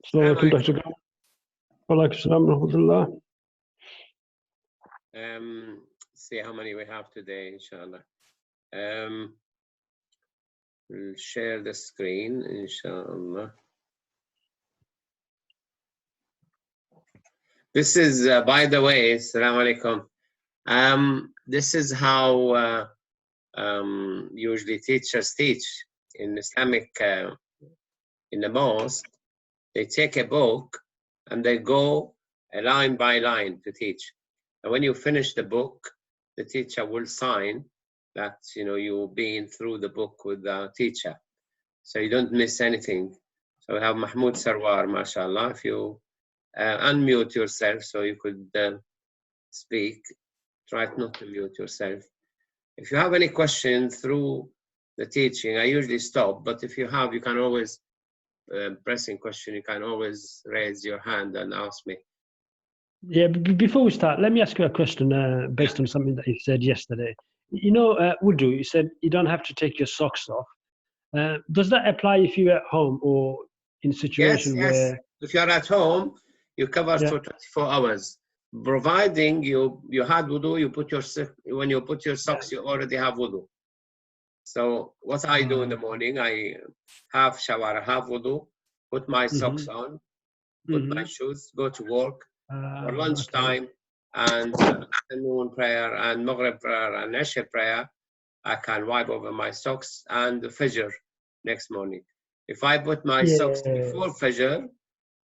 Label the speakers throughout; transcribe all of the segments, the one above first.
Speaker 1: Assalamu alaikum, Dr. Ghannam. Wa alaikum assalam wa rahmatullah.
Speaker 2: See how many we have today, inshallah. We'll share the screen, inshallah. This is, by the way, assalamu alaikum. This is how usually teachers teach in Islamic, in the mosque. They take a book and they go line by line to teach. And when you finish the book, the teacher will sign that you've been through the book with the teacher, so you don't miss anything. So we have Mahmoud Sarwar, mashallah. If you unmute yourself so you could speak, try not to mute yourself. If you have any questions through the teaching, I usually stop, but if you have, you can always pressing question, you can always raise your hand and ask me.
Speaker 1: Yeah, before we start, let me ask you a question based on something that you said yesterday. Wudu, you said you don't have to take your socks off. Does that apply if you're at home or in a situation where...
Speaker 2: If you're at home, you cover for 24 hours. Providing you had wudu, when you put your socks, you already have wudu. So what I do in the morning, I have shower, have wudu, put my socks on, put my shoes, go to work. For lunchtime and afternoon prayer and Maghrib prayer and Isha prayer, I can wipe over my socks and the Fajr next morning. If I put my socks before Fajr,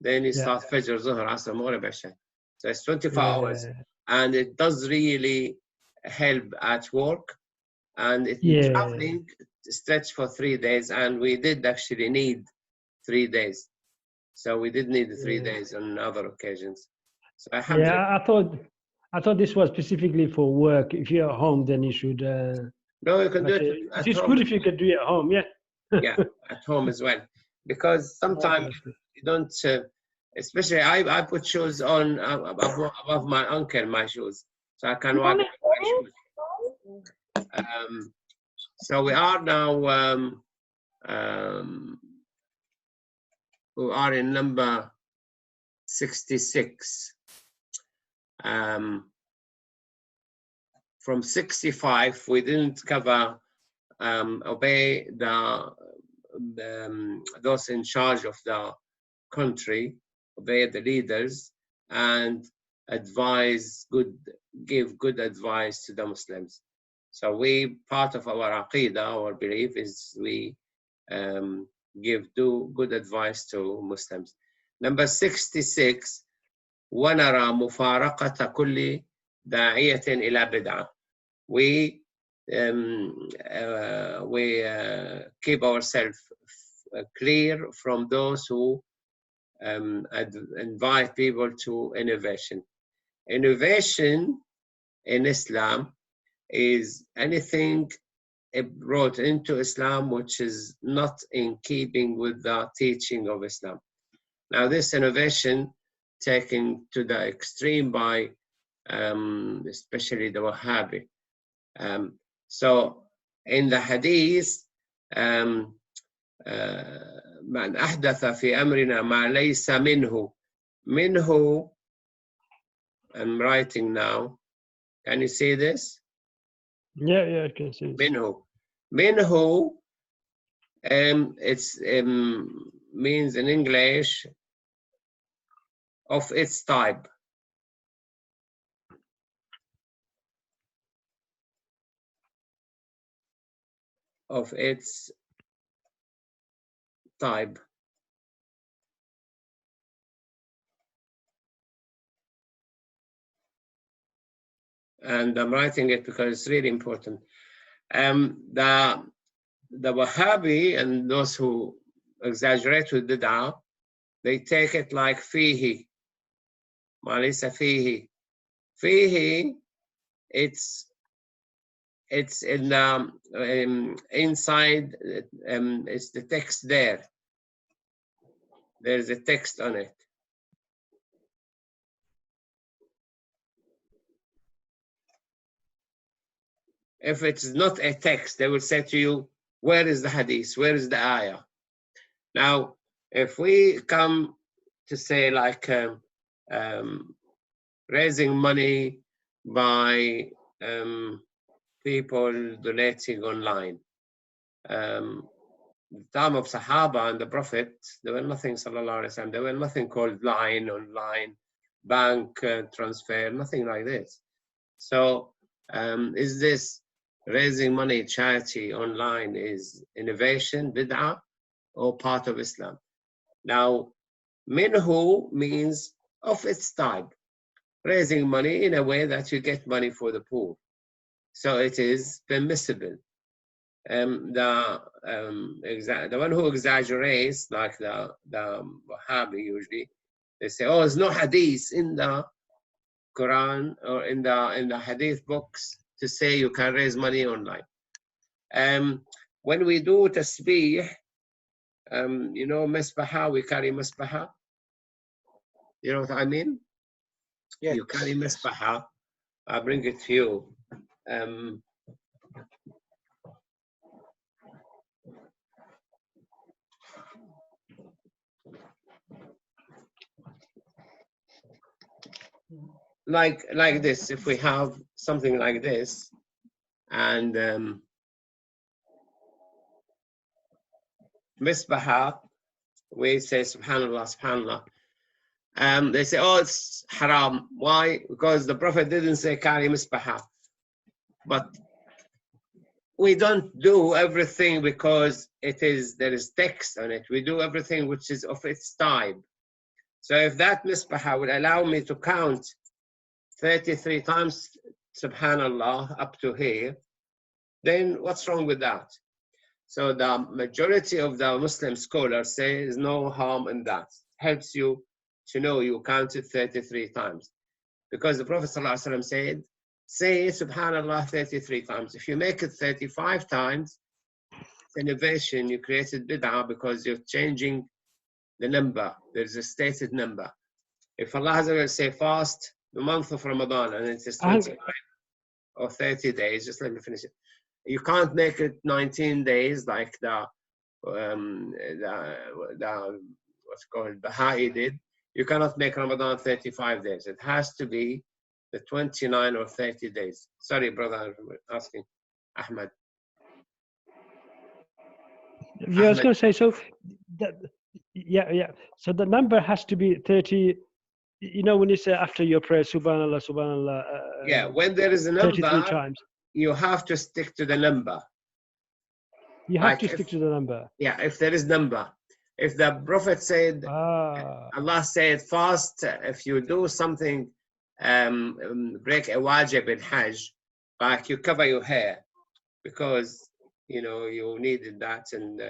Speaker 2: then it starts Fajr, Zuhr, Asr, Maghrib, Isha. So it's 24 hours. And it does really help at work. And traveling stretch for 3 days. And we did actually need 3 days. So we did need 3 days on other occasions. So
Speaker 1: I thought this was specifically for work. If you're at home, then you should.
Speaker 2: No, you can do it.
Speaker 1: It's good if you could do it at home, yeah.
Speaker 2: Yeah, at home as well, because sometimes you don't. Especially, I put shoes on above my ankle, my shoes, so I can wipe my shoes. So we are now. We are in number 66. From 65, we didn't cover obey those in charge of the country, obey the leaders, and give good advice to the Muslims. So part of our Aqeedah, our belief, is we do good advice to Muslims. Number 66. ونرى مفارقة كل داعية إلى بدعة. We keep ourselves clear from those who invite people to innovation. Innovation in Islam is anything brought into Islam which is not in keeping with the teaching of Islam. Now, this innovation taken to the extreme by especially the Wahhabi. So in the hadith, من أحدث في أمرنا ما ليس منه. منه, I'm writing now. Can you see this?
Speaker 1: Yeah, I can see this.
Speaker 2: Minhu, it's means in English, of its type. Of its type. And I'm writing it because it's really important. The Wahhabi and those who exaggerate with bid'ah, they take it like fihi. Malisa fihi. Fihi, it's in inside, it's the text there. There's a text on it. If it's not a text, they will say to you, where is the hadith? Where is the ayah? Now, if we come to say like raising money by people donating online. The time of Sahaba and the Prophet, there were nothing, sallallahu alaihi wasallam, there were nothing called line, online, bank transfer, nothing like this. So is this raising money charity online is innovation, bid'ah, or part of Islam? Now, minhu means of its type, raising money in a way that you get money for the poor. So it is permissible. The one who exaggerates, like the Wahhabi usually, they say, oh, there's no hadith in the Quran or in the hadith books to say you can raise money online. When we do tasbih, you know, misbaha, we carry misbaha. You know what I mean?
Speaker 3: Yes.
Speaker 2: You carry misbaha. I'll bring it to you. Like this, if we have something like this, and misbaha, we say subhanallah, subhanallah. They say, oh, it's haram. Why? Because the Prophet didn't say carry misbaha. But we don't do everything because there is text on it. We do everything which is of its type. So if that misbaha would allow me to count 33 times subhanallah up to here, then what's wrong with that? So the majority of the Muslim scholars say there's no harm in that. Helps you to know you counted 33 times. Because the Prophet ﷺ said, say subhanallah 33 times. If you make it 35 times, it's innovation. You created bid'ah because you're changing the number. There's a stated number. If Allah Azza wa Jalla say fast the month of Ramadan and it is 29 or 30 days, just let me finish it. You can't make it 19 days like the what's called Baha'i did. You cannot make Ramadan 35 days. It has to be the 29 or 30 days. Sorry, brother, I'm asking. Ahmed.
Speaker 1: Yeah, I was going to say, so yeah. So the number has to be 30. You know, when you say after your prayer, subhanallah, subhanallah.
Speaker 2: Yeah, when there is a number,
Speaker 1: 33 times.
Speaker 2: You have to stick to the number.
Speaker 1: You have to stick to the number.
Speaker 2: Yeah, if there is number. If the Prophet said, Allah said, fast, if you do something, break a wajib in Hajj, like you cover your hair, because, you know, you needed that, and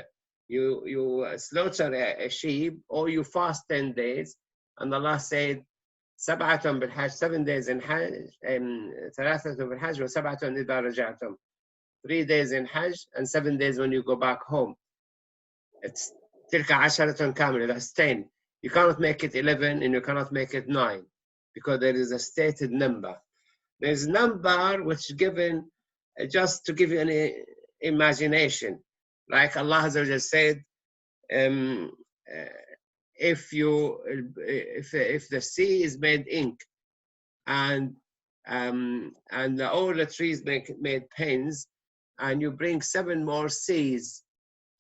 Speaker 2: you slaughter a sheep, or you fast 10 days, and Allah said, سبعة بالحج, 7 days in Hajj, ثلاثة بالحج وسبعة إذا رجعتم. 3 days in Hajj and 7 days when you go back home. It's تلك عشرة كاملة, that's 10. You cannot make it 11 and you cannot make it 9 because there is a stated number. There's a number which is given just to give you an imagination. Like Allah Azza wa Jalla said, if the sea is made ink and all the trees made pens, and you bring 7 more seas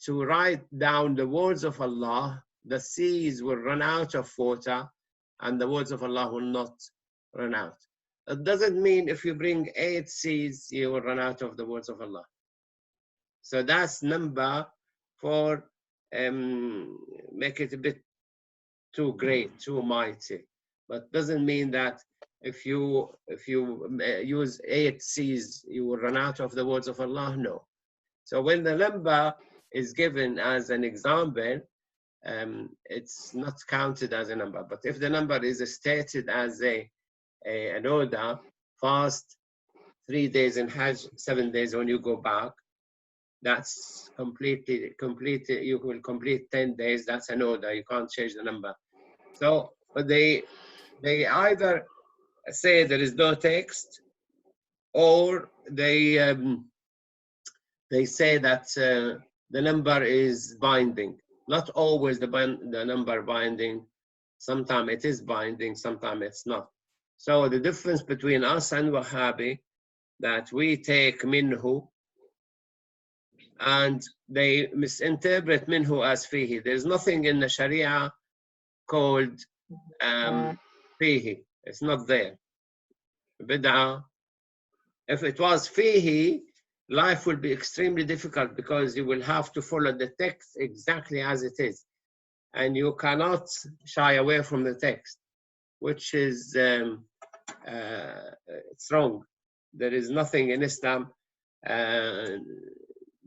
Speaker 2: to write down the words of Allah, the seas will run out of water and the words of Allah will not run out. That doesn't mean if you bring 8 seas, you will run out of the words of Allah. So that's number for make it a bit too great, too mighty. But doesn't mean that if you use 8 seas, you will run out of the words of Allah. No. So when the number is given as an example, it's not counted as a number. But if the number is stated as an order, fast 3 days in Hajj, 7 days when you go back, that's completely, you will complete 10 days, that's an order, you can't change the number. So, but they either say there is no text, or they say that the number is binding. Not always the number binding. Sometimes it is binding, sometimes it's not. So the difference between us and Wahhabi, that we take minhu, and they misinterpret minhu as fihi. There's nothing in the Sharia called fihi. It's not there. Bid'ah. If it was fihi, life will be extremely difficult because you will have to follow the text exactly as it is. And you cannot shy away from the text, which is it's wrong. There is nothing in Islam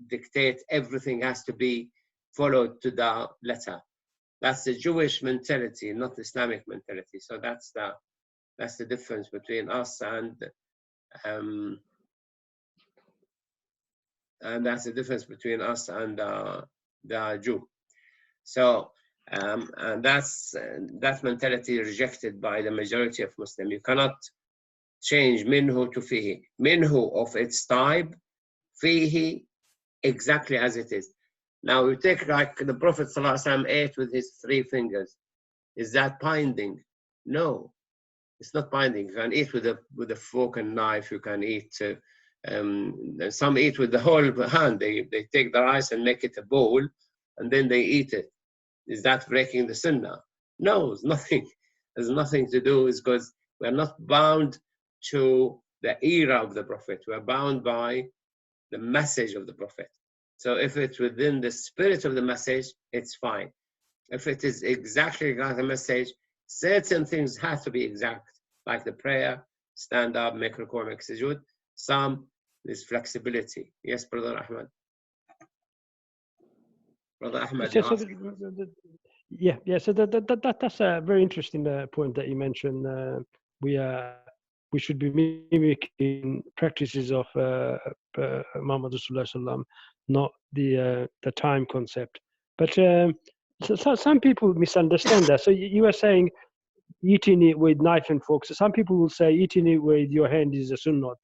Speaker 2: dictate everything has to be followed to the letter. That's the Jewish mentality, not Islamic mentality. So that's the difference between us and that's the difference between us and the Jew. So and that's that mentality rejected by the majority of Muslims. You cannot change minhu to fihi. Minhu of its type, fihi exactly as it is. Now we take like the Prophet ﷺ ate with his 3 fingers. Is that binding? No, it's not binding. You can eat with a fork and knife. You can eat. Some eat with the whole hand. They take the rice and make it a bowl, and then they eat it. Is that breaking the sunnah? No, it's nothing. There's nothing to do. It's because we're not bound to the era of the Prophet. We're bound by the message of the Prophet. So if it's within the spirit of the message, it's fine. If it is exactly like the message, certain things have to be exact, like the prayer, stand up, make ruku', make sujood. Some, there's flexibility. Yes, Brother Ahmed. Brother Ahmed,
Speaker 1: So that's a very interesting point that you mentioned. We should be mimicking practices of Muhammad Rasulullah, not the time concept. But so some people misunderstand that. So you were saying eating it with knife and fork. So some people will say eating it with your hand is a sunnah.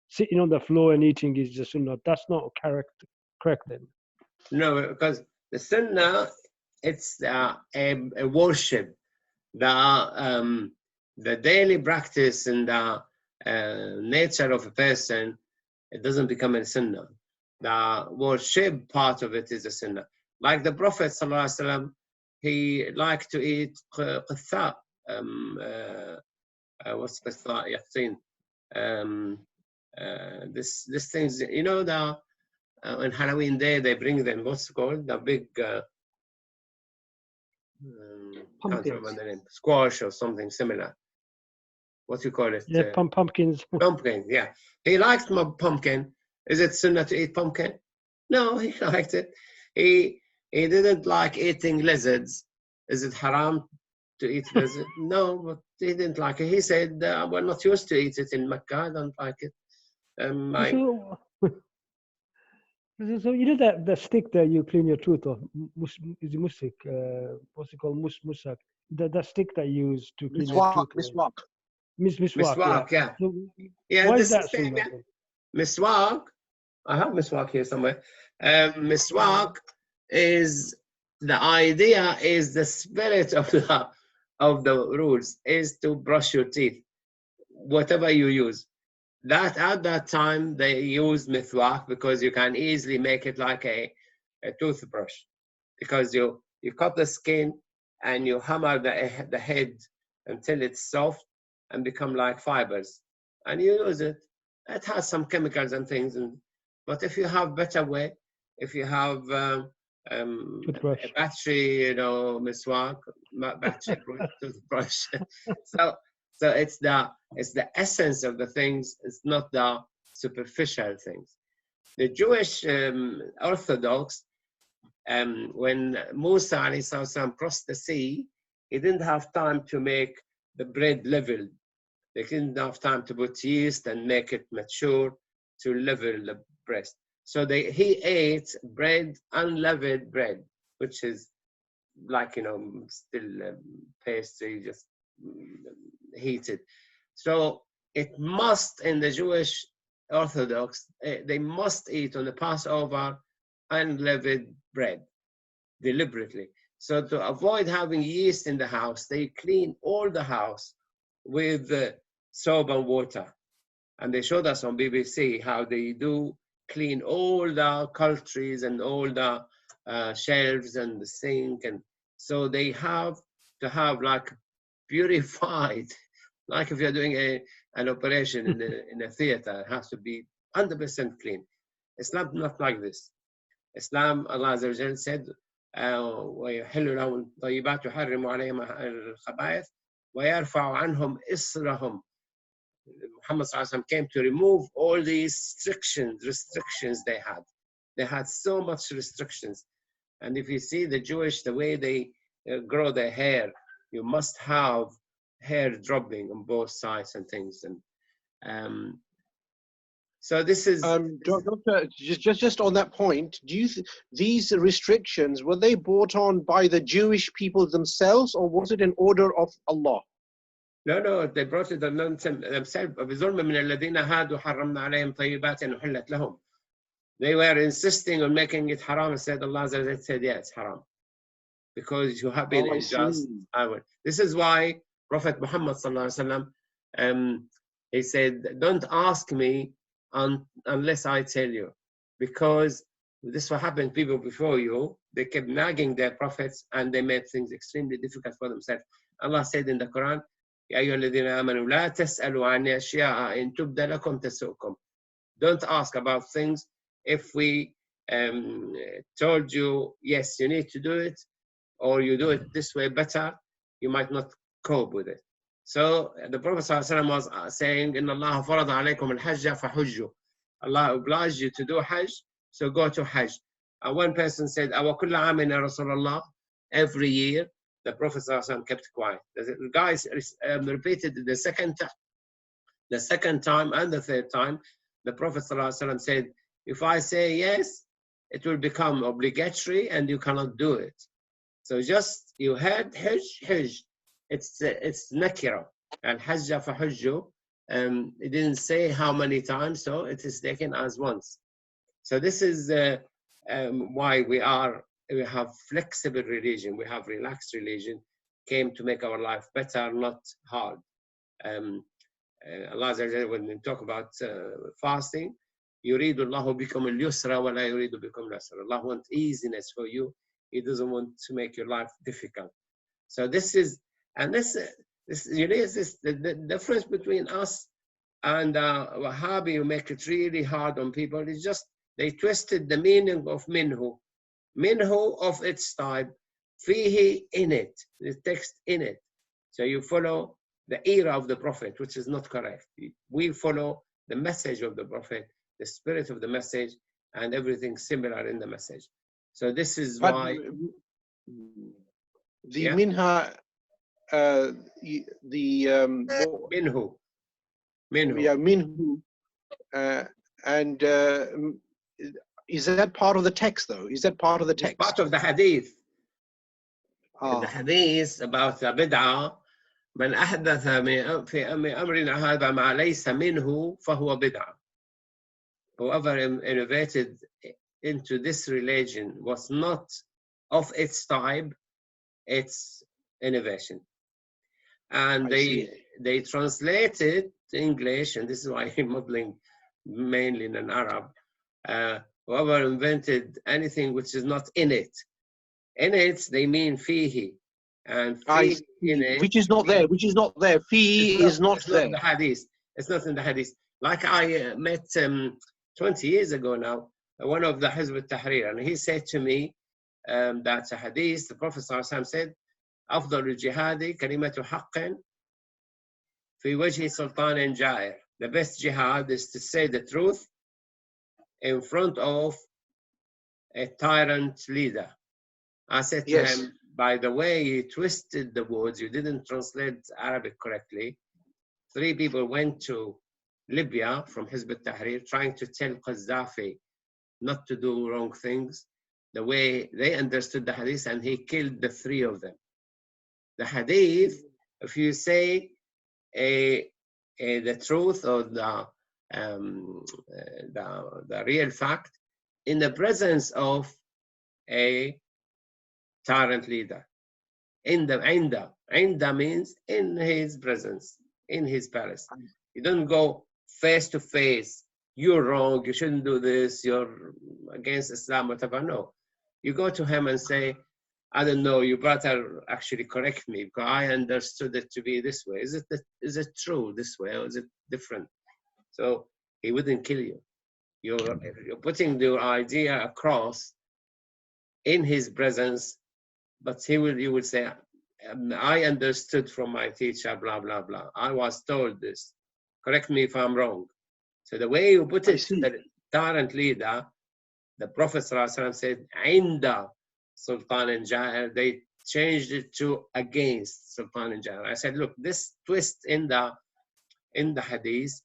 Speaker 1: Sitting on the floor and eating is a sunnah. That's not correct then.
Speaker 2: No, because the sunnah, it's a worship. The daily practice and the nature of a person, it doesn't become a sunnah. The worship part of it is a sunnah. Like the Prophet ﷺ, he liked to eat qitha. What's qitha? Yaqeen. This things, you know, on Halloween day they bring them. What's it called? The big can't remember the name. Squash or something similar. What do you call it?
Speaker 1: Yeah, pumpkins.
Speaker 2: Pumpkin, yeah. He liked my pumpkin. Is it sunnah to eat pumpkin? No, he liked it. He didn't like eating lizards. Is it haram to eat lizard? No, but he didn't like it. He said, we're not used to eat it in Mecca. I don't like it.
Speaker 1: So you know that the stick that you clean your tooth off, is it musik? What's it called? Musak. That stick that you use to clean your tooth. Miswak.
Speaker 2: Yeah.
Speaker 1: So
Speaker 2: yeah.
Speaker 1: Why
Speaker 2: This
Speaker 1: is that
Speaker 2: thing,
Speaker 1: sunnah?
Speaker 2: Miswak. I have miswak here somewhere. Miswak is the idea, is the spirit of the rules is to brush your teeth, whatever you use. That at that time they used miswak because you can easily make it like a toothbrush, because you cut the skin and you hammer the head until it's soft and become like fibers, and you use it. It has some chemicals and things, but if you have better way, if you have a battery, miswak, battery toothbrush. So it's the essence of the things. It's not the superficial things. The Jewish Orthodox, when Musa ﷺ crossed the sea, he didn't have time to make the bread level. They didn't have time to put yeast and make it mature to level the bread. So he ate bread, unleavened bread, which is like, still pastry, just heated. So it must, in the Jewish Orthodox, they must eat on the Passover unleavened bread deliberately. So to avoid having yeast in the house, they clean all the house with soap and water. And they showed us on BBC how they do clean all the cutleries and all the shelves and the sink. And so they have to have like purified, like if you're doing an operation in a theater, it has to be 100% clean. Islam not like this. Islam, Allah Azza wa Jal said, ويحل لهم الطيبات يحرم عليهم الخبائث ويرفع عنهم إصرهم. Muhammad Sallallahu Alaihi Wasallam came to remove all these restrictions they had. They had so much restrictions. And if you see the Jewish, the way they grow their hair, you must have hair dropping on both sides and things. And so this is
Speaker 3: Doctor, just on that point, do you these restrictions, were they brought on by the Jewish people themselves, or was it an order of Allah?
Speaker 2: No, they brought it on themselves. بظلم من الذين هادوا حرمنا عليهم طيبات أحلت لهم. They were insisting on making it haram and said Allah said, yeah, it's haram. Because you have been unjust. This is why Prophet Muhammad Sallallahu Alaihi Wasallam, he said, don't ask me unless I tell you. Because this is what happened to people before you. They kept nagging their prophets and they made things extremely difficult for themselves. Allah said in the Quran, يا أيها الذين آمنوا لا تسألوا عن أشياء إن تبد لكم تسؤكم. Don't ask about things. If we told you, yes, you need to do it, or you do it this way better, you might not cope with it. So the Prophet ﷺ was saying, إن الله فرض عليكم الحج فحجوا. Allah obliged you to do Hajj, so go to Hajj. One person said, أو كل عام يا رسول الله, every year. The Prophet ﷺ kept quiet. The guys repeated the second time and the third time. The Prophet ﷺ said, if I say yes, it will become obligatory and you cannot do it. So just, you had Hajj. It's nakira. And Hajja fa Hajju. It didn't say how many times, so it is taken as once. So this is why we have flexible religion, we have relaxed religion, came to make our life better, not hard. Allah when we talk about fasting, يريد الله بكم اليسر ولا يريد بكم العسر. Allah wants easiness for you. He doesn't want to make your life difficult. So this is, and this you know, is the difference between us and Wahhabi, who make it really hard on people. It's just they twisted the meaning of minhu. Minhu of its type, fihi in it, the text in it. So you follow the era of the Prophet, which is not correct. We follow the message of the Prophet, the spirit of the message, and everything similar in the message. So this is why
Speaker 3: the minha,
Speaker 2: minhu.
Speaker 3: Yeah, minhu, and is that part of the text, though? Is that part of the text?
Speaker 2: It's part of the hadith. The hadith about the bid'ah. من أحدث في أمرنا هذا ما ليس منه فهو بدعة. Whoever innovated into this religion was not of its type, its innovation. And they translated to English, and this is why I'm modeling mainly in an Arab. Whoever invented anything which is not in it. In it, they mean fihi. And fihi in it,
Speaker 3: which is not there, which is not there. Fihi is not there.
Speaker 2: In the hadith. It's not in the hadith. Like I met 20 years ago now, one of the Hizb al-Tahrir, and he said to me that a hadith, the Prophet said, أفضل الجهاد كلمة حق في وجه سلطان جائر. The best jihad is to say the truth in front of a tyrant leader. I said to him, by the way you twisted the words, you didn't translate Arabic correctly. 3 people went to Libya from Hizb al-Tahrir trying to tell Qaddafi not to do wrong things the way they understood the hadith, and he killed the 3 of them. The hadith, if you say the truth or the real fact in the presence of a tyrant leader. Inda means in his presence, in his palace. You don't go face to face. You're wrong. You shouldn't do this. You're against Islam, whatever. No. You go to him and say, I don't know, you better actually correct me because I understood it to be this way. Is it true this way or is it different? So he wouldn't kill you. You're putting your idea across in his presence, but you would say, I understood from my teacher, blah, blah, blah. I was told this. Correct me if I'm wrong. So the way you put it, the tyrant leader, the Prophet ﷺ said, Inda Sultan and Jair, they changed it to against Sultan and Jair. I said, look, this twist in the hadith,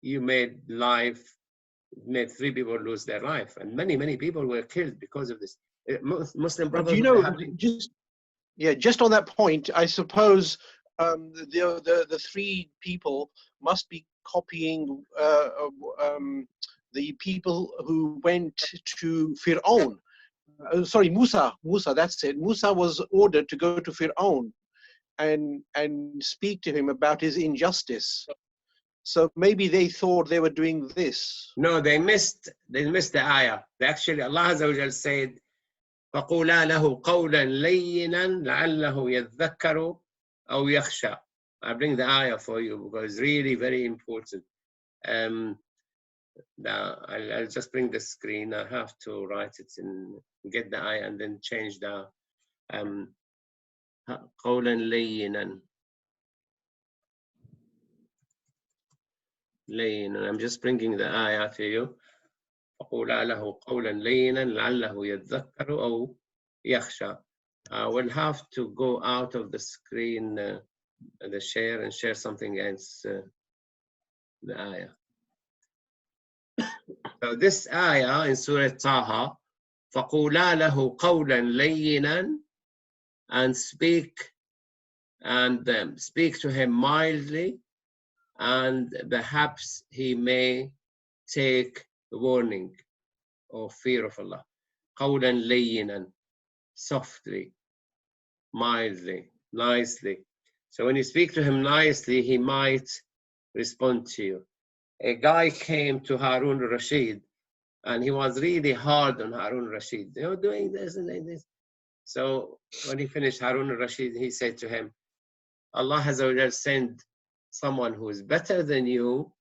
Speaker 2: you made 3 people lose their life, and many people were killed because of this. Muslim brothers.
Speaker 3: You know, just on that point, I suppose the 3 people must be copying the people who went to Fir'aun. Sorry, Musa, that's it. Musa was ordered to go to Fir'aun and speak to him about his injustice. So maybe they thought they were doing this.
Speaker 2: No, they missed the ayah. Actually, Allah Azza wa Jal said, فَقُولَا لَهُ قَوْلًا لَيِّنًا لَعَلَّهُ يَذَّكَّرُ أَوْ يَخْشَى. I bring the ayah for you because it's really very important. I'll just bring the screen. I have to write it and get the ayah and then change the قَوْلًا لَيِّنًا. I'm just bringing the ayah to you. فَقُولَا لَهُ قَوْلًا لَيِّنًا لَعَلَّهُ يَذَّكَّرُ أَوْ يَخْشَى. I will have to go out of the screen, the share, and share something else, the ayah. So this ayah in Surah Taha, فَقُولَا لَهُ قَوْلًا لَيِّنًا, and speak to him mildly, and perhaps he may take warning or fear of Allah. قَوْلًا لَيِّنًا, softly, mildly, nicely. So when you speak to him nicely, he might respond to you. A guy came to Harun al-Rashid and he was really hard on Harun al-Rashid. You're doing this and this. So when he finished, Harun al-Rashid, he said to him, Allah has already sent someone who is better than you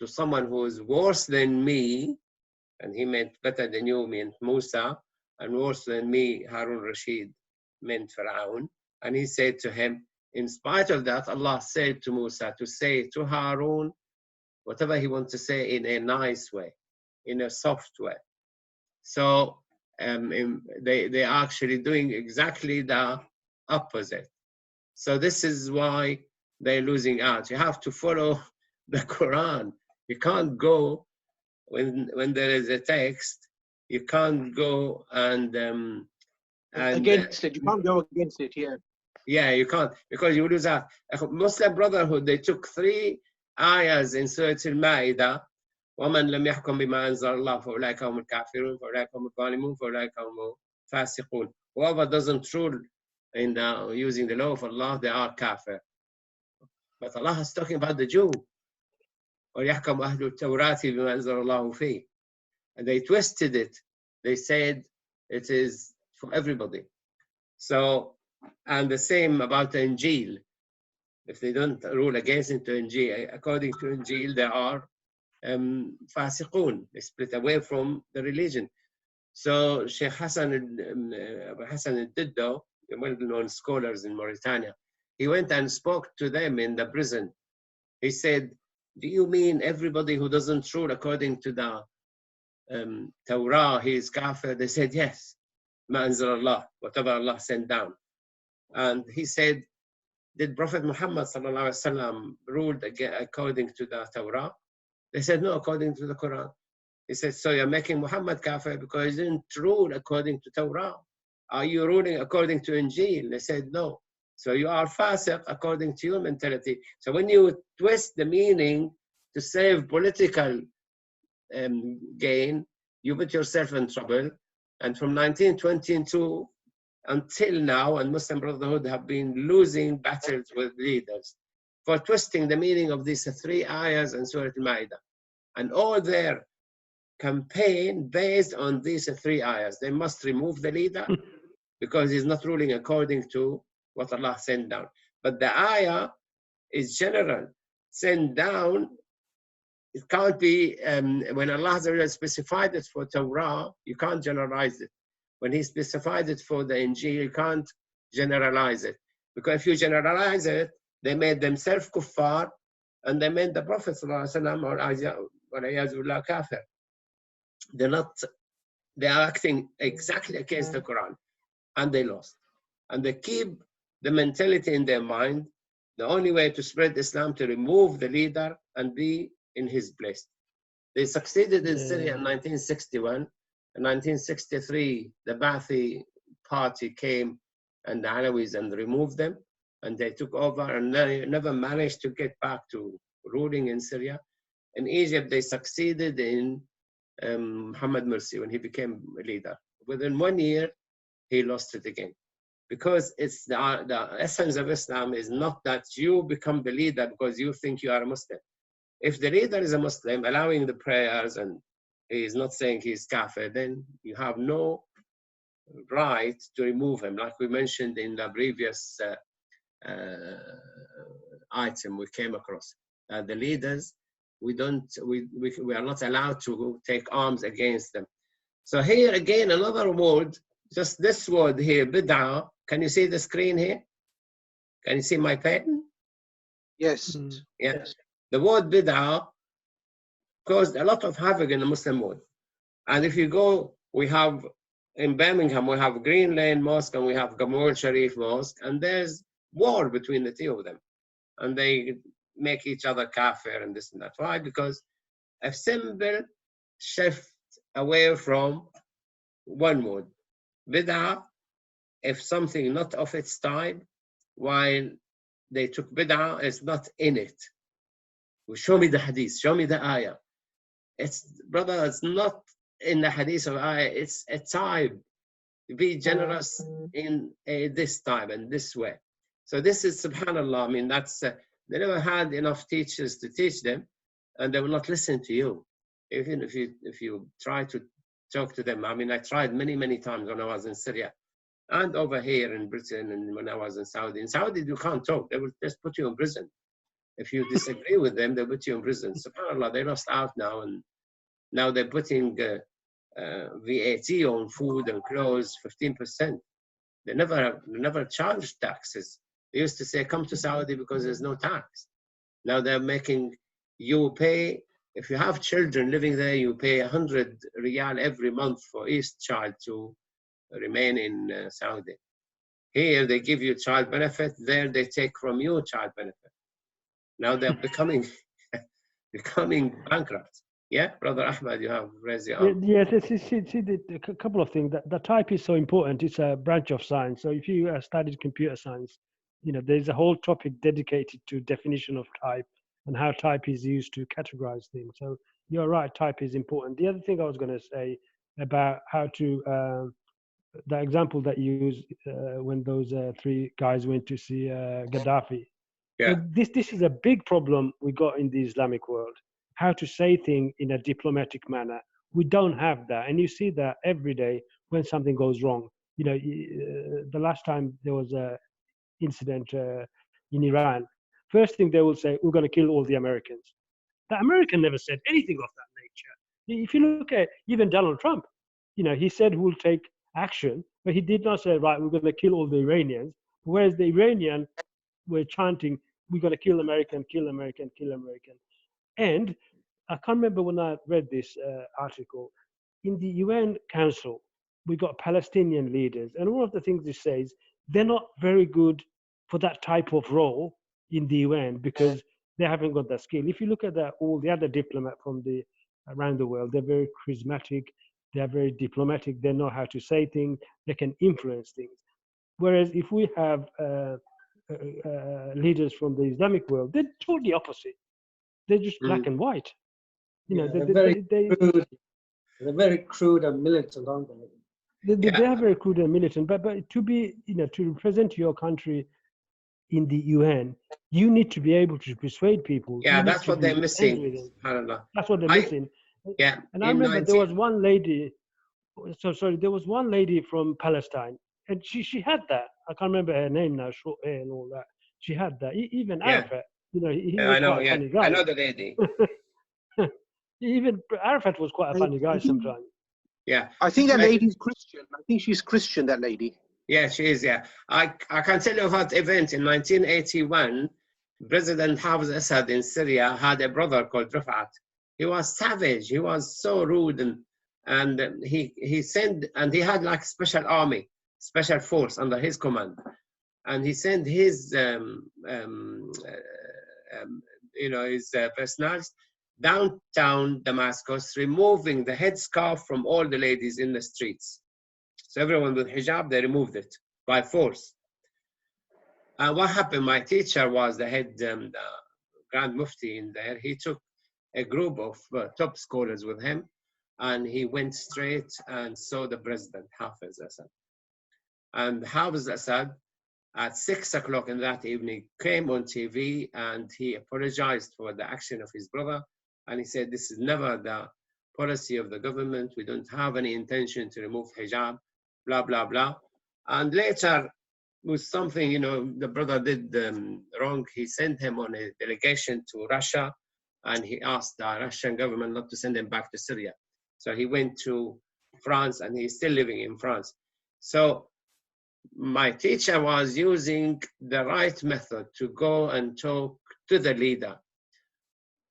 Speaker 2: to someone who is worse than me. And he meant better than you meant Musa, and worse than me, Harun al-Rashid, meant Fir'aun. And he said to him, in spite of that, Allah said to Musa to say to Harun whatever he wants to say in a nice way, in a soft way. So they are actually doing exactly the opposite. So this is why they're losing out. You have to follow the Quran. You can't go when there is a text. You can't go and
Speaker 3: against it. You can't go against it. Yeah.
Speaker 2: Yeah, you can't, because you lose out. Muslim Brotherhood, they took 3 ayahs in Surah Al-Ma'idah. وَمَنْ لَمْ يَحْكُمْ بِمَا أَنزَلَ اللَّهُ فَأُولَٰئِكَ هُمُ الْكَافِرُونَ فَأُولَٰئِكَ هُمُ الظَّالِمُونَ فَأُولَٰئِكَ هُمُ الْفَاسِقُونَ. Whoever doesn't rule in using the law of Allah, they are kafir. But Allah is talking about the Jew. وَيَحْكَمْ أَهْلُ التَّوْرَاةِ بِمَا أَنزَلَ اللَّهُ فِيهِ. And they twisted it. They said it is for everybody. So, and the same about the Injil. If they don't rule against it to Injil, according to Injil, they are fasiqun. They split away from the religion. So Sheikh Hassan al-Diddo, the well-known scholars in Mauritania, he went and spoke to them in the prison. He said, do you mean everybody who doesn't rule according to the Torah, he is kafir? They said, yes. Ma anzal Allah, whatever Allah sent down. And he said, did Prophet Muhammad ruled according to the Torah? They said, no, according to the Quran. He said, so you're making Muhammad kafir because he didn't rule according to Torah. Are you ruling according to Injil? They said, no. So you are fasiq according to your mentality. So when you twist the meaning to save political gain, you put yourself in trouble. And from 1922 until now, and Muslim Brotherhood have been losing battles with leaders for twisting the meaning of these 3 ayahs in Surah Al-Ma'idah. And all their campaign based on these 3 ayahs. They must remove the leader because he's not ruling according to what Allah sent down. But the ayah is general. Sent down, it can't be, when Allah specified it for Torah, you can't generalize it. When He specified it for the Injil, you can't generalize it. Because if you generalize it, they made themselves kuffar, and they made the Prophet or kafir. They are acting exactly against the Quran, and they lost. And they keep the mentality in their mind, the only way to spread Islam to remove the leader and be in his place. They succeeded in Syria in 1961. In 1963, the Ba'athi party came and the Alawis and removed them, and they took over, and they never managed to get back to ruling in Syria. In Egypt, they succeeded in Muhammad Mursi when he became a leader. Within 1 year, he lost it again. Because it's the essence of Islam is not that you become the leader because you think you are a Muslim. If the leader is a Muslim, allowing the prayers, and he is not saying he's kafir, then you have no right to remove him. Like we mentioned in the previous item we came across. The leaders, we are not allowed to take arms against them. So here again, another word, just this word here, bid'ah. Can you see the screen here? Can you see my pen?
Speaker 3: Yes.
Speaker 2: Yeah. Yes. The word bid'ah caused a lot of havoc in the Muslim world. And if you go, we have in Birmingham, we have Green Lane Mosque and we have Gamul Sharif Mosque, and there's war between the 2 of them. And they make each other kafir and this and that. Why? Because a simple shift away from one word. Bid'ah, if something not of its time, while they took bid'ah, is not in it. Well, show me the hadith, show me the ayah. Brother, it's not in the hadith of ayah, it's a time. Be generous in this time and this way. So this is subhanallah. I mean, that's they never had enough teachers to teach them, and they will not listen to you. Even if you try to talk to them. I mean, I tried many times when I was in Syria and over here in Britain, and when I was in Saudi. In Saudi, you can't talk. They will just put you in prison. If you disagree with them, they'll put you in prison. SubhanAllah, they lost out now, and now they're putting VAT on food and clothes, 15%. They never charged taxes. They used to say, come to Saudi because there's no tax. Now they're making you pay, if you have children living there, you pay 100 riyal every month for each child to remain in Saudi. Here they give you child benefit, there they take from you child benefit. Now they're becoming bankrupt. Yeah, Brother Ahmad, you have raised your arm.
Speaker 1: Yes, a couple of things. The type is so important. It's a branch of science. So if you studied computer science, there's a whole topic dedicated to definition of type and how type is used to categorize things. So you're right, type is important. The other thing I was going to say about how to, the example that you used when those 3 guys went to see Gaddafi.
Speaker 2: Yeah.
Speaker 1: So this is a big problem we got in the Islamic world. How to say things in a diplomatic manner. We don't have that. And you see that every day when something goes wrong. The last time there was an incident in Iran, first thing they will say, we're going to kill all the Americans. The American never said anything of that nature. If you look at even Donald Trump, he said we'll take action, but he did not say, right, we're going to kill all the Iranians. Whereas the Iranians were chanting, we're going to kill American, kill American, kill American. And I can't remember when I read this article. In the UN Council, we got Palestinian leaders, and one of the things it says, they're not very good for that type of role in the UN because they haven't got that skill. If you look at all the other diplomats from around the world, they're very charismatic, they're very diplomatic, they know how to say things, they can influence things. Whereas if we have leaders from the Islamic world, they're totally opposite. They're just black and white.
Speaker 4: They're very crude and militant, aren't they?
Speaker 1: They have recruited a militant, but to be, to represent your country in the UN, you need to be able to persuade people.
Speaker 2: Yeah, that's what they're missing.
Speaker 1: That's what they're missing.
Speaker 2: Yeah.
Speaker 1: And I remember there was one lady, there was one lady from Palestine, and she had that. I can't remember her name now, short hair and all that. She had that. Even Arafat, he was quite a funny guy.
Speaker 2: I know the lady.
Speaker 1: Even Arafat was quite a funny guy sometimes.
Speaker 2: Yeah.
Speaker 3: I think that lady's Christian. I think she's Christian, that lady.
Speaker 2: Yeah, she is, yeah. I can tell you about event in 1981. President Hafez Assad in Syria had a brother called Rafat. He was savage. He was so rude, and he sent, and he had like special army, special force under his command, and he sent his his personnel downtown Damascus, removing the headscarf from all the ladies in the streets. So everyone with hijab, they removed it by force. And what happened? My teacher was the head the Grand Mufti in there. He took a group of top scholars with him, and he went straight and saw the president, Hafez Assad. And Hafez Assad, at 6 o'clock in that evening, came on TV and he apologized for the action of his brother. And he said, this is never the policy of the government. We don't have any intention to remove hijab, blah, blah, blah. And later, with something, the brother did wrong, he sent him on a delegation to Russia, and he asked the Russian government not to send him back to Syria. So he went to France, and he's still living in France. So my teacher was using the right method to go and talk to the leader.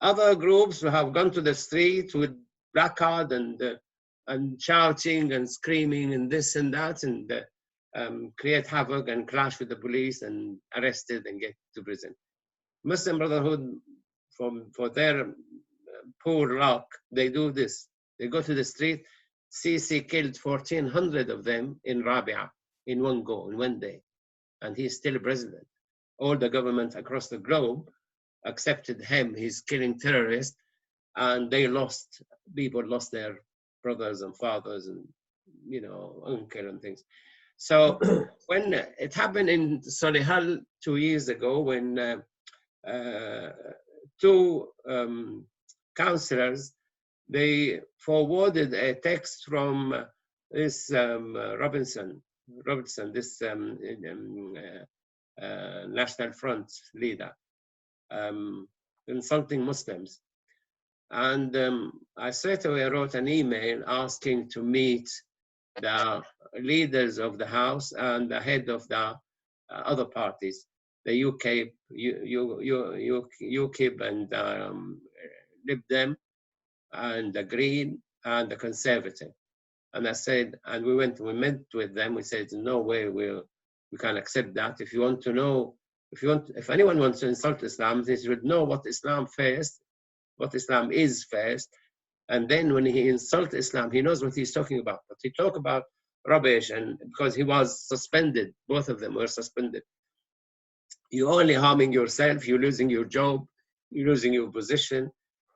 Speaker 2: Other groups who have gone to the street with placard and shouting and screaming and this and that, and create havoc and clash with the police and arrested and get to prison. Muslim Brotherhood, for their poor luck, they do this. They go to the street. Sisi killed 1,400 of them in Rabia in one go, in one day. And he's still president. All the governments across the globe accepted him. He's killing terrorists. And they people lost their brothers and fathers and, uncle and things. So when it happened in Solihull 2 years ago, when two councillors, they forwarded a text from this Robertson, this National Front leader, insulting Muslims. And I straight away wrote an email asking to meet the leaders of the House and the head of the other parties, the UKIP and Lib Dem and the Green and the Conservative. And I said, and we met with them. We said, no way we can accept that. If you want to know, if anyone wants to insult Islam, they should know what Islam first, what Islam is first. And then when he insults Islam, he knows what he's talking about. But he talk about rubbish, and because he was suspended, both of them were suspended. You're only harming yourself, you're losing your job, you're losing your position,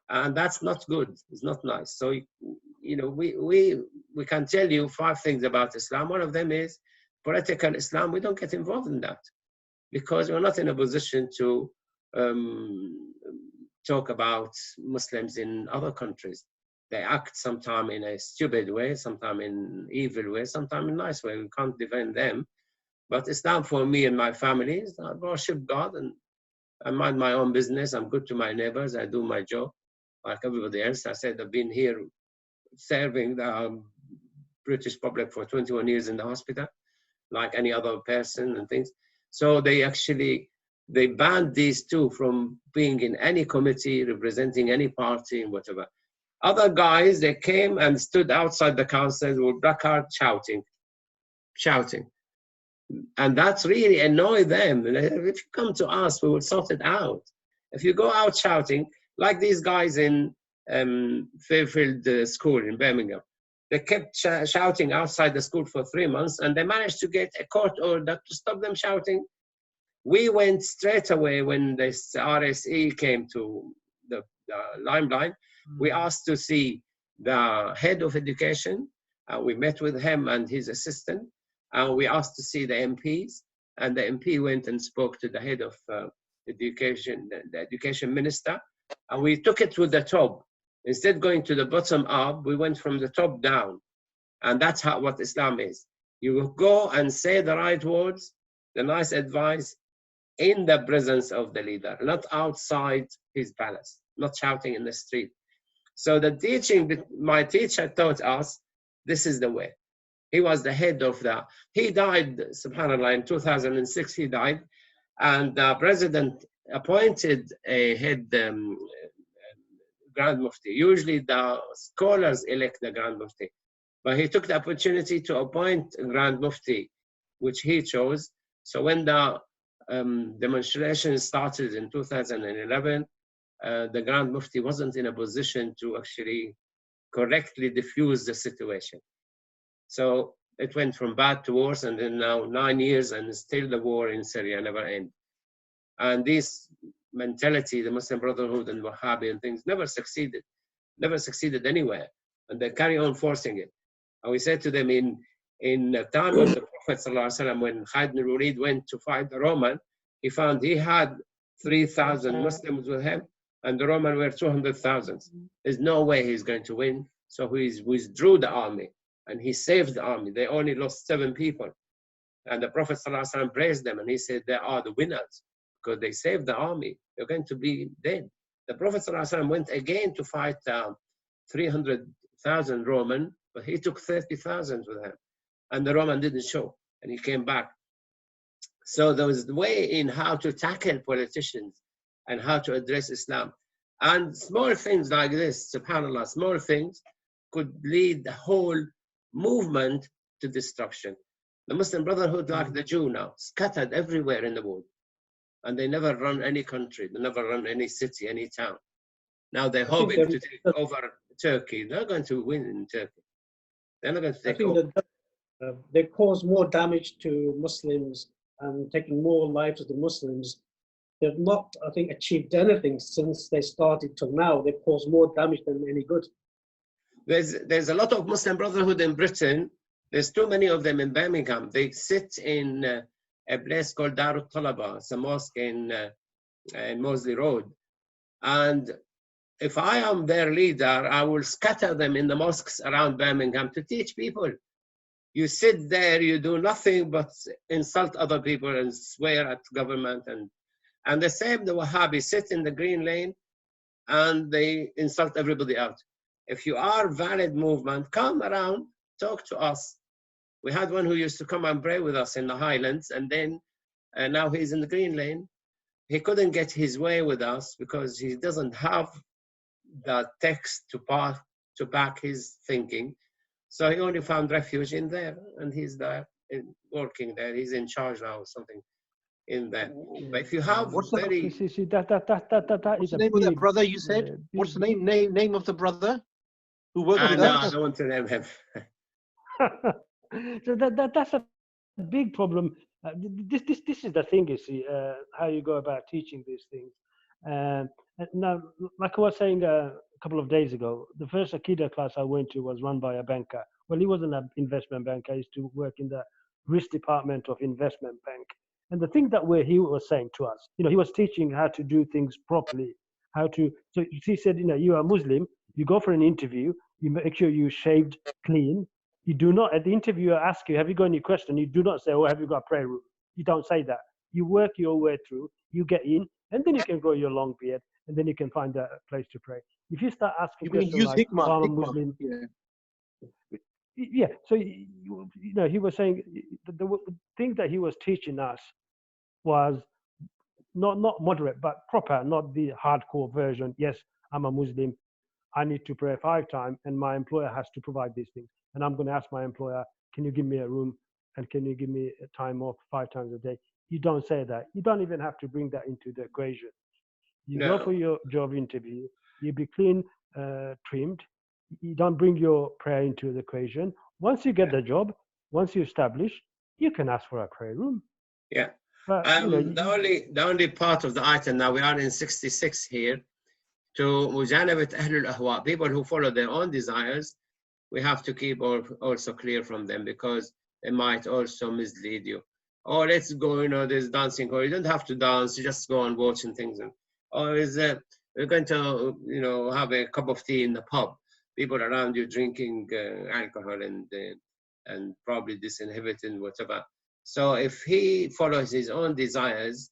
Speaker 2: and that's not good. It's not nice. So, we can tell you 5 things about Islam. One of them is political Islam. We don't get involved in that because we're not in a position to talk about Muslims in other countries. They act sometimes in a stupid way, sometimes in evil way, sometimes in a nice way. We can't defend them. But Islam for me and my family is I worship God and I mind my own business. I'm good to my neighbors. I do my job like everybody else. I said I've been here serving the British public for 21 years in the hospital, like any other person and things. So they banned these two from being in any committee, representing any party and whatever. Other guys, they came and stood outside the council with placard shouting. And that's really annoyed them. If you come to us, we will sort it out. If you go out shouting, like these guys in Fairfield School in Birmingham, they kept shouting outside the school for 3 months, and they managed to get a court order to stop them shouting. We went straight away when this RSE came to the limelight. We asked to see the head of education We met with him and his assistant, and we asked to see the MPs, and the MP went and spoke to the head of education, the education minister, and we took it to the top. Instead of going to the bottom up, we went from the top down. And that's what Islam is. You will go and say the right words, the nice advice, in the presence of the leader, not outside his palace, not shouting in the street. So the teaching, my teacher taught us, this is the way. He was the head of that. He died, subhanAllah, in 2006, he died. And the president appointed a head Grand Mufti. Usually the scholars elect the Grand Mufti. But he took the opportunity to appoint a Grand Mufti, which he chose. So when the demonstration started in 2011, the Grand Mufti wasn't in a position to actually correctly diffuse the situation. So it went from bad to worse, and then now 9 years, and still the war in Syria never ends. And this mentality, the Muslim Brotherhood and Wahhabi and things, never succeeded anywhere, and they carry on forcing it. And we said to them in the time of the Prophet ﷺ, when Khalid ibn al-Walid went to fight the Roman, he found he had 3,000 Muslims with him, and the Roman were 200,000. There's no way he's going to win. So he withdrew the army, and he saved the army. They only lost 7 people. And the Prophet ﷺ praised them, and he said, they are the winners, because they saved the army. They're going to be dead. The Prophet ﷺ went again to fight 300,000 Roman, but he took 30,000 with him. And the Roman didn't show, and he came back. So there was the way in how to tackle politicians and how to address Islam. And small things like this, subhanAllah, small things could lead the whole movement to destruction. The Muslim Brotherhood, like the Jew now, scattered everywhere in the world. And they never run any country, they never run any city, any town. Now they're hoping to take over Turkey. They're not going to win in Turkey. They're not going to take over.
Speaker 4: They cause more damage to Muslims and taking more lives of the Muslims. They've not, I think, achieved anything since they started till now. They've caused more damage than any good.
Speaker 2: There's a lot of Muslim Brotherhood in Britain. There's too many of them in Birmingham. They sit in a place called Darut Talaba. It's a mosque in Mosley Road. And if I am their leader, I will scatter them in the mosques around Birmingham to teach people. You sit there, you do nothing but insult other people and swear at government. And the same, the Wahhabis sit in the green lane and they insult everybody else. If you are valid movement, come around, talk to us. We had one who used to come and pray with us in the Highlands, and then now he's in the green lane. He couldn't get his way with us because he doesn't have the text to back his thinking. So he only found refuge in there, and he's there, working there. He's in charge now or something in there. But if you have
Speaker 3: what's
Speaker 2: very...
Speaker 3: What's the name of that brother you said? What's the name of the brother who worked with us?
Speaker 2: I don't want to name him.
Speaker 1: So that's a big problem. This is the thing, you see, how you go about teaching these things. Now, like I was saying a couple of days ago, the first Aqeedah class I went to was run by a banker. Well, he wasn't an investment banker. I used to work in the risk department of investment bank. And the thing that he was saying to us, he was teaching how to do things properly, so he said, you are Muslim, you go for an interview, you make sure you shaved clean. You do not, at the interviewer asks you, have you got any question? You do not say, oh, have you got a prayer room? You don't say that. You work your way through, you get in, and then you can grow your long beard, and then you can find a place to pray. If you start asking questions like, oh, I'm a Muslim. Yeah, so, he was saying, the thing that he was teaching us was not moderate, but proper, not the hardcore version. Yes, I'm a Muslim. I need to pray 5 times, and my employer has to provide these things. And I'm going to ask my employer, can you give me a room, and can you give me a time off 5 times a day? You don't say that. You don't even have to bring that into the equation. You go for your job interview, you be clean, trimmed. You don't bring your prayer into the equation. Once you get the job, once you establish, you can ask for a prayer room.
Speaker 2: Yeah.
Speaker 1: But,
Speaker 2: the only part of the item now, we are in 66 here, to mujanabat ahlul ahwa, people who follow their own desires, we have to keep also clear from them, because they might also mislead you. Oh, let's go, you know, there's dancing, or you don't have to dance, you just go and watch and things. Or is we're going to, you know, have a cup of tea in the pub, people around you drinking alcohol and probably disinhibiting, whatever. So if he follows his own desires,